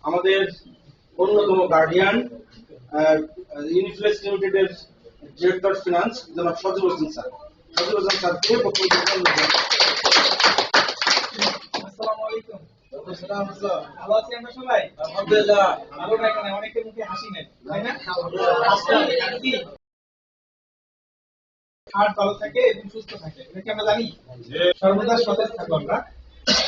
আমাদের অন্যতম গার্ডিয়ান ইউনিফ্লেক্স লিমিটেডের ডিরেক্টর ফিনান্স জনাব সজীব হোসেন স্যার। সজীব হোসেন স্যারকে বক্তব্য দিতে আসসালামু আলাইকুম। ভালো আছি আমরা সবাই? আলহামদুলিল্লাহ। ভালো না কেন? অনেকের মুখে হাসি নেই, তাই না? কি হার্ট ভালো থাকে এবং সুস্থ থাকে, এটা কি আমরা জানি? সর্বদা সতেজ থাকবো আমরা।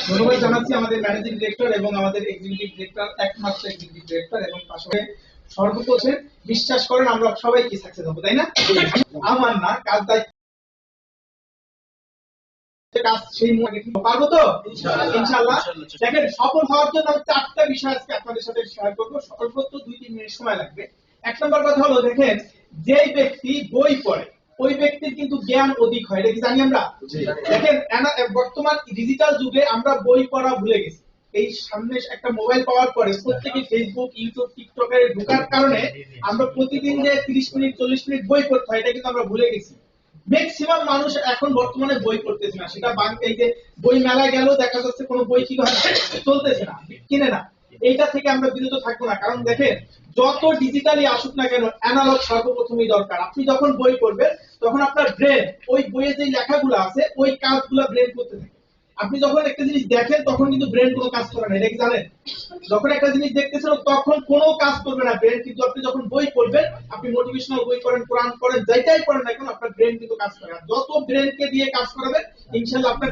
ধন্যবাদ জানাচ্ছি আমাদের ম্যানেজিং ডিরেক্টর এবং আমাদের এক্সিকিউটিভ ডিরেক্টর, একমাত্র এক্সিকিউটিভ ডিরেক্টর এবং পাশাপাশি সর্বপ্রথম বিশ্বাস করেন আমরা সবাই কি সাকসেস হবো, তাই না? আমার না কাজ দায়িত্ব কাজ সেই পারবো তো ইনশাআল্লাহ। দেখেন, সফল হওয়ার জন্য আমি 4টা বিষয় আজকে আপনাদের সাথে শেয়ার করবো। সর্বোচ্চ 2-3 মিনিট সময় লাগবে। এক নম্বর কথা হলো, দেখেন, যে ব্যক্তি বই পড়ে ওই ব্যক্তির কিন্তু জ্ঞান অধিক হয়, এটা কি জানি আমরা? দেখেন, বর্তমান ডিজিটাল যুগে আমরা বই পড়া ভুলে গেছি। এই সামনে একটা মোবাইল পাওয়ার পরে প্রত্যেকে ফেসবুক, ইউটিউব, টিকটকে ঢোকার কারণে আমরা প্রতিদিন যে 30 মিনিট 40 মিনিট বই পড়তে হয় এটা কিন্তু আমরা ভুলে গেছি। ম্যাক্সিমাম মানুষ এখন বর্তমানে বই পড়তেছে না। সেটা এই যে বই মেলায় গেল দেখা যাচ্ছে কোনো বই কি চলতেছে না, কিনে না। এইটা থেকে আমরা বিরত থাকবো না, কারণ দেখেন যত ডিজিটালি আসুক না কেন অ্যানালগ সর্বপ্রথমই দরকার। আপনি যখন বই পড়বেন তখন আপনার ব্রেন ওই বইয়ে যে লেখাগুলো আছে ওই কাজগুলো ব্রেন করতে থাকে। আপনি যখন একটা জিনিস দেখেন তখন কিন্তু ব্রেন কোনো কাজ করে না, এটা কি জানেন? যখন একটা জিনিস দেখতেছেন তখন কোনো কাজ করবে না ব্রেন, কিন্তু আপনি যখন বই পড়বেন, আপনি মোটিভেশনাল বই পড়েন, কোরআন পড়েন, যেটাই পড়েন না কেন আপনার ব্রেন কিন্তু কাজ করে। যত ব্রেনকে দিয়ে কাজ করাবেন ইনশাআল্লাহ আপনার